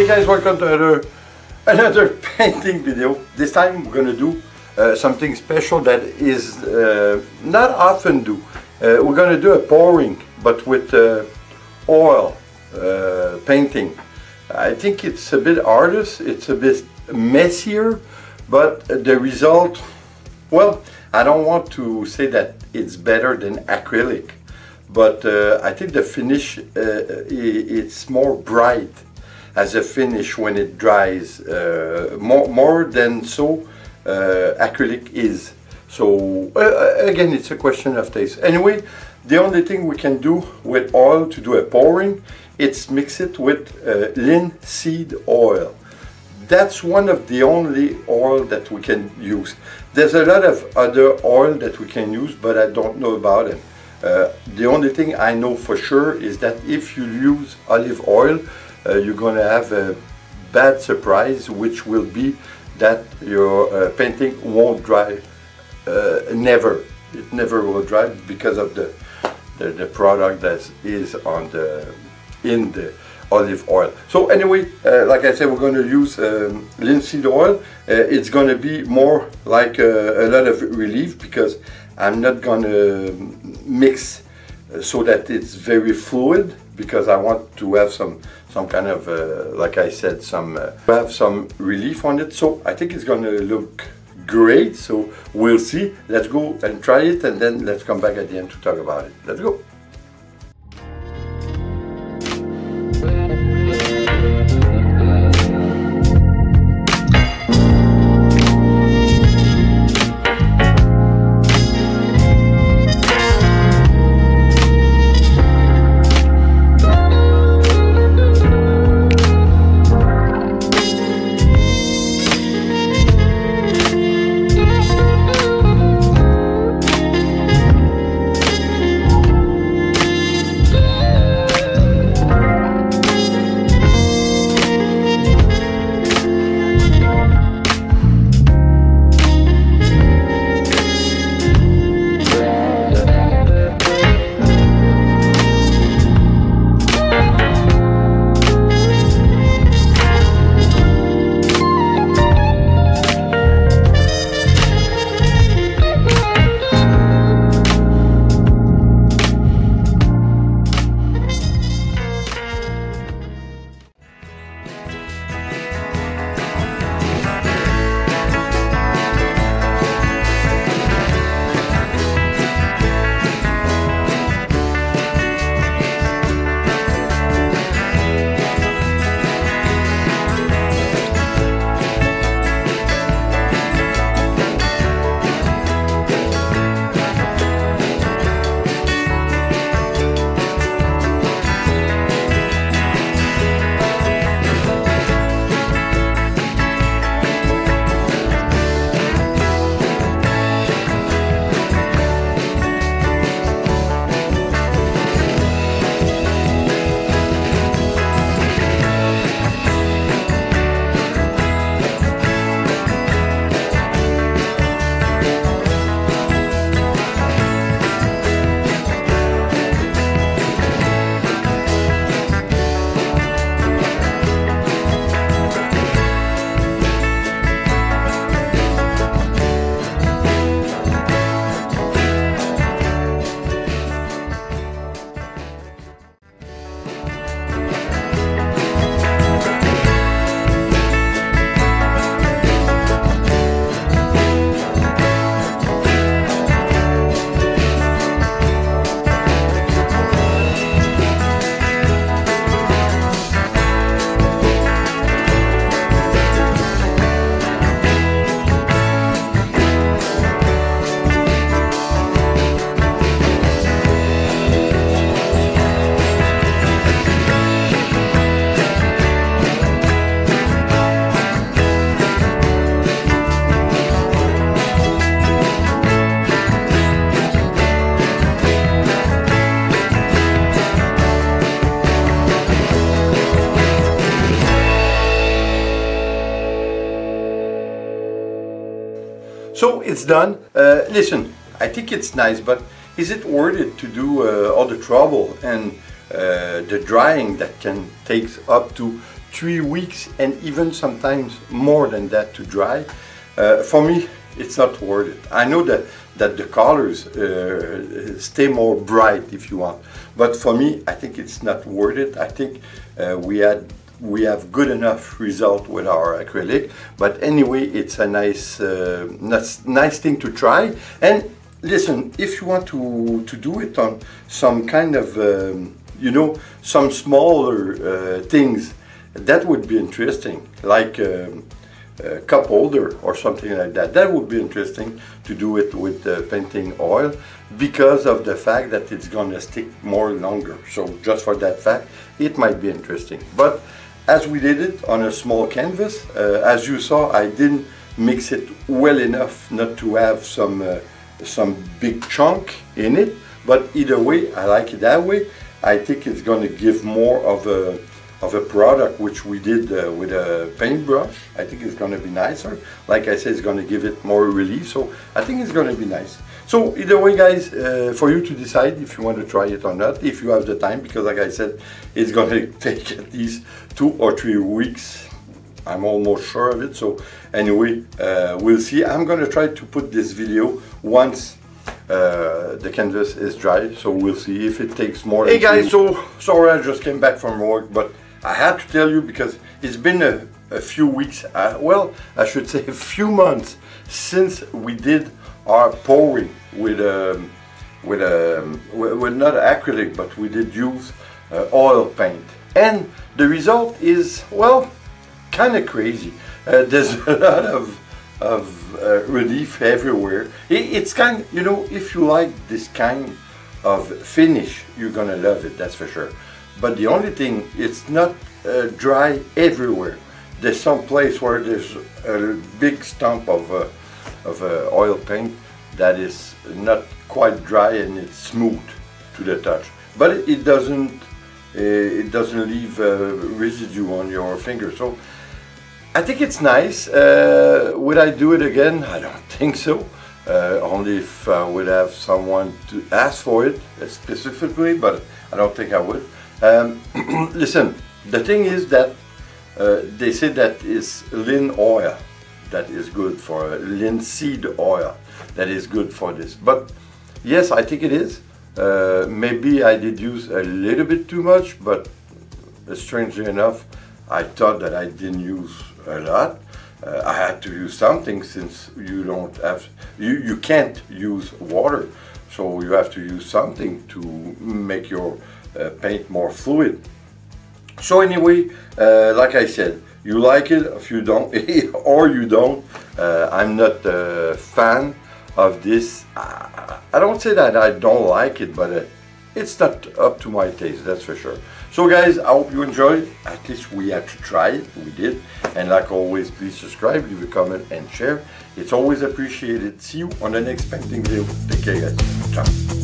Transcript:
guys, welcome to another painting video. This time we're going to do something special that is not often do. We're going to do a pouring, but with oil painting. I think it's a bit harder, it's a bit messier, but the result, well, I don't want to say that it's better than acrylic, but I think the finish, it's more bright as a finish when it dries, more than so acrylic is. So again, it's a question of taste. Anyway, the only thing we can do with oil to do a pouring, it's mix it with linseed oil. That's one of the only oil that we can use. There's a lot of other oil that we can use, but I don't know about it. The only thing I know for sure is that if you use olive oil, you're going to have a bad surprise, which will be that your painting won't dry. Never. It never will dry because of the product that is on in the olive oil. So anyway, like I said, we're going to use linseed oil. It's going to be more like a lot of relief, because I'm not going to mix so that it's very fluid, because I want to have some kind of like I said, have some relief on it. So I think it's going to look great. So we'll see. Let's go and try it, and then let's come back at the end to talk about it. Let's go. So it's done. Listen, I think it's nice, but is it worth it to do all the trouble and the drying that can take up to 3 weeks and even sometimes more than that to dry. For me, it's not worth it. I know that the colors stay more bright if you want, but for me, I think it's not worth it. I think we have good enough result with our acrylic. But anyway, it's a nice thing to try. And listen, if you want to do it on some kind of you know, some smaller things, that would be interesting, like a cup holder or something like that. That would be interesting to do it with painting oil, because of the fact that it's gonna stick more longer. So just for that fact, it might be interesting. But as we did it on a small canvas, as you saw, I didn't mix it well enough not to have some big chunk in it. But either way, I like it that way. I think it's going to give more of a product, which we did with a paintbrush. I think it's going to be nicer. Like I said, it's going to give it more relief. So I think it's going to be nice. So either way, guys, for you to decide if you want to try it or not, if you have the time, because like I said, it's going to take at least 2 or 3 weeks. I'm almost sure of it. So anyway, we'll see. I'm going to try to put this video once the canvas is dry, so we'll see if it takes more. Hey guys, so sorry I just came back from work, but I had to tell you because it's been a few weeks, well, I should say a few months since we did our pouring with not acrylic, but we did use oil paint, and the result is, well, kind of crazy. There's a lot of relief everywhere. It's kind of, you know, if you like this kind of finish, you're gonna love it, that's for sure. But the only thing, it's not dry everywhere. There's some place where there's a big stump of oil paint that is not quite dry and it's smooth to the touch. But it doesn't leave residue on your finger. So I think it's nice. Would I do it again? I don't think so. Only if I would have someone to ask for it specifically, but I don't think I would. Listen, the thing is that they say that is linseed oil that is good for linseed oil that is good for this. But yes, I think it is. Maybe I did use a little bit too much, but strangely enough, I thought that I didn't use a lot. I had to use something, since you don't have, you can't use water, so you have to use something to make your paint more fluid. So anyway, like I said, you like it if you don't, or you don't. I'm not a fan of this. I don't say that I don't like it, but it's not up to my taste, that's for sure. So guys, I hope you enjoyed. At least we had to try it. We did. And like always, please subscribe, leave a comment and share. It's always appreciated. See you on the next painting video. Take care, guys. Ciao.